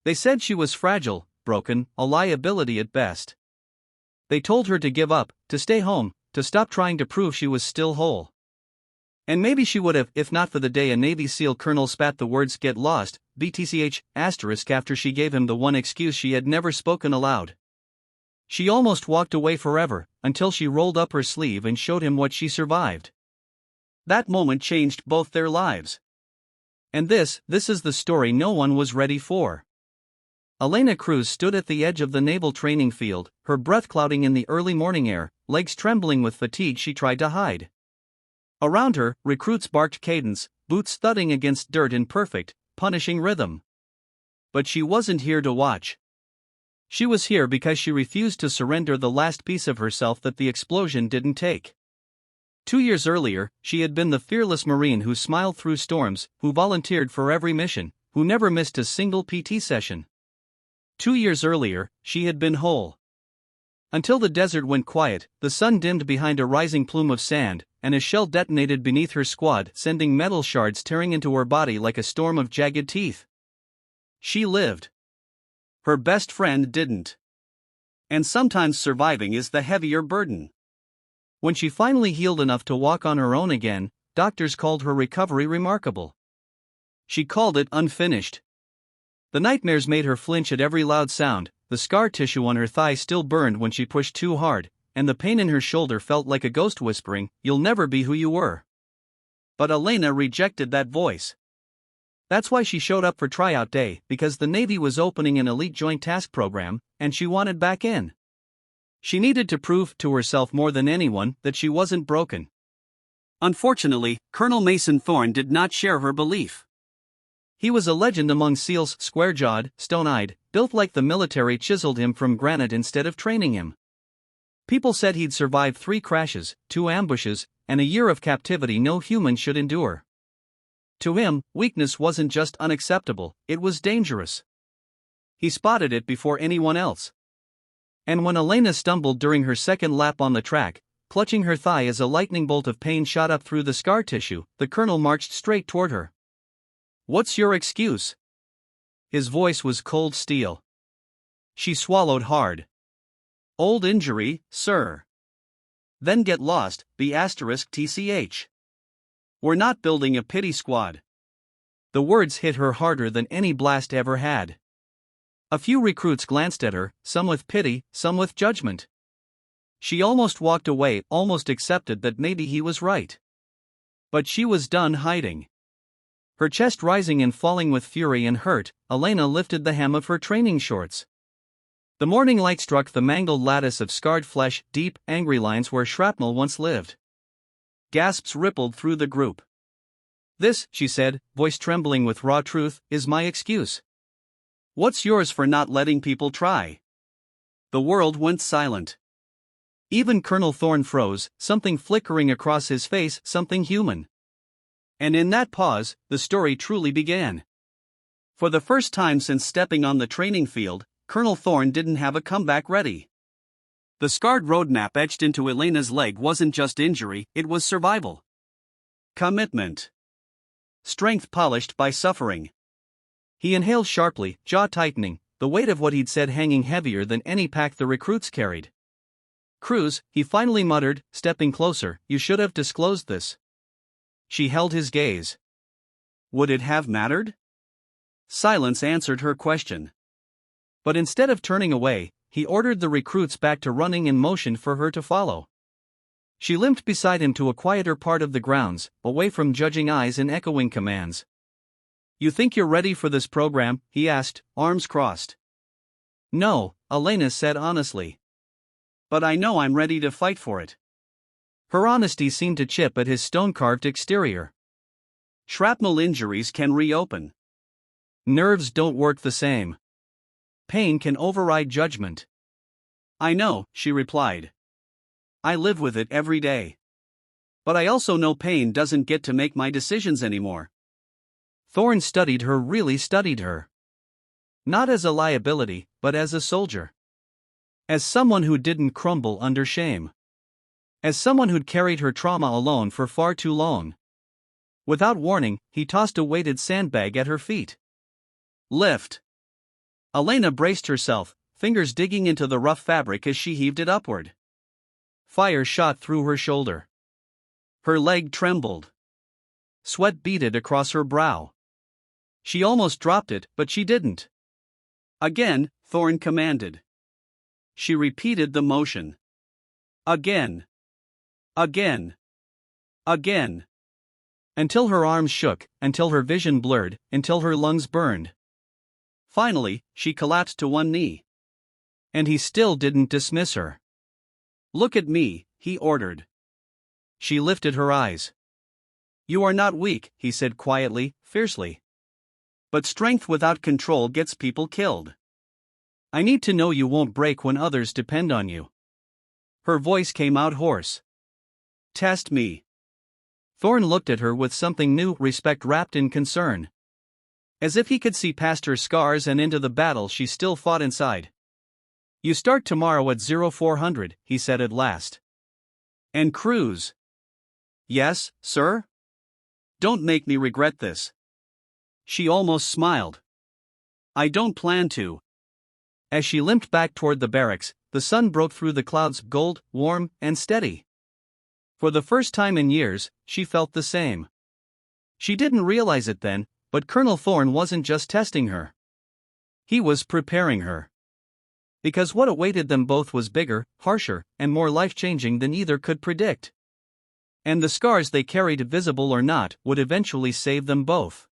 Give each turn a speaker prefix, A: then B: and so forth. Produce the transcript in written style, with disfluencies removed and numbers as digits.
A: They said she was fragile, broken, a liability at best. They told her to give up, to stay home, to stop trying to prove she was still whole. And maybe she would have, if not for the day a Navy SEAL colonel spat the words "get lost," Btch, asterisk after she gave him the one excuse she had never spoken aloud. She almost walked away forever, until she rolled up her sleeve and showed him what she survived. That moment changed both their lives. And this is the story no one was ready for. Elena Cruz stood at the edge of the naval training field, her breath clouding in the early morning air, legs trembling with fatigue she tried to hide. Around her, recruits barked cadence, boots thudding against dirt in perfect, punishing rhythm. But she wasn't here to watch. She was here because she refused to surrender the last piece of herself that the explosion didn't take. 2 years earlier, she had been the fearless Marine who smiled through storms, who volunteered for every mission, who never missed a single PT session. 2 years earlier, she had been whole. Until the desert went quiet, the sun dimmed behind a rising plume of sand, and a shell detonated beneath her squad, sending metal shards tearing into her body like a storm of jagged teeth. She lived. Her best friend didn't. And sometimes surviving is the heavier burden. When she finally healed enough to walk on her own again, doctors called her recovery remarkable. She called it unfinished. The nightmares made her flinch at every loud sound, the scar tissue on her thigh still burned when she pushed too hard, and the pain in her shoulder felt like a ghost whispering, "You'll never be who you were." But Elena rejected that voice. That's why she showed up for tryout day, because the Navy was opening an elite joint task program, and she wanted back in. She needed to prove to herself more than anyone that she wasn't broken. Unfortunately, Colonel Mason Thorne did not share her belief. He was a legend among SEALs, square-jawed, stone-eyed, built like the military chiseled him from granite instead of training him. People said he'd survived 3 crashes, 2 ambushes, and a year of captivity no human should endure. To him, weakness wasn't just unacceptable, it was dangerous. He spotted it before anyone else. And when Elena stumbled during her second lap on the track, clutching her thigh as a lightning bolt of pain shot up through the scar tissue, the colonel marched straight toward her. "What's your excuse?" His voice was cold steel. She swallowed hard. "Old injury, sir." "Then get lost, Btch. We're not building a pity squad." The words hit her harder than any blast ever had. A few recruits glanced at her, some with pity, some with judgment. She almost walked away, almost accepted that maybe he was right. But she was done hiding. Her chest rising and falling with fury and hurt, Elena lifted the hem of her training shorts. The morning light struck the mangled lattice of scarred flesh, deep, angry lines where shrapnel once lived. Gasps rippled through the group. "This," she said, voice trembling with raw truth, "is my excuse. What's yours for not letting people try?" The world went silent. Even Colonel Thorne froze, something flickering across his face, something human. And in that pause, the story truly began. For the first time since stepping on the training field, Colonel Thorne didn't have a comeback ready. The scarred roadmap etched into Elena's leg wasn't just injury, it was survival. Commitment. Strength polished by suffering. He inhaled sharply, jaw tightening, the weight of what he'd said hanging heavier than any pack the recruits carried. "Cruz," he finally muttered, stepping closer, "you should have disclosed this." She held his gaze. Would it have mattered? Silence answered her question. But instead of turning away, he ordered the recruits back to running and motioned for her to follow. She limped beside him to a quieter part of the grounds, away from judging eyes and echoing commands. "You think you're ready for this program?" he asked, arms crossed. "No," Elena said honestly. "But I know I'm ready to fight for it." Her honesty seemed to chip at his stone-carved exterior. "Shrapnel injuries can reopen. Nerves don't work the same. Pain can override judgment." "I know," she replied. "I live with it every day. But I also know pain doesn't get to make my decisions anymore." Thorne studied her, really studied her. Not as a liability, but as a soldier. As someone who didn't crumble under shame. As someone who'd carried her trauma alone for far too long. Without warning, he tossed a weighted sandbag at her feet. "Lift." Elena braced herself, fingers digging into the rough fabric as she heaved it upward. Fire shot through her shoulder. Her leg trembled. Sweat beaded across her brow. She almost dropped it, but she didn't. Again, Thorn commanded. She repeated the motion. Again. Again. Again. Until her arms shook, until her vision blurred, until her lungs burned. Finally, she collapsed to one knee. And he still didn't dismiss her. "Look at me," he ordered. She lifted her eyes. "You are not weak," he said quietly, fiercely. "But strength without control gets people killed. I need to know you won't break when others depend on you." Her voice came out hoarse. "Test me." Thorn looked at her with something new, respect wrapped in concern. As if he could see past her scars and into the battle she still fought inside. "You start tomorrow at 0400, he said at last. "And cruise." "Yes, sir?" "Don't make me regret this." She almost smiled. "I don't plan to." As she limped back toward the barracks, the sun broke through the clouds, gold, warm, and steady. For the first time in years, she felt the same. She didn't realize it then, but Colonel Thorn wasn't just testing her. He was preparing her. Because what awaited them both was bigger, harsher, and more life-changing than either could predict. And the scars they carried, visible or not, would eventually save them both.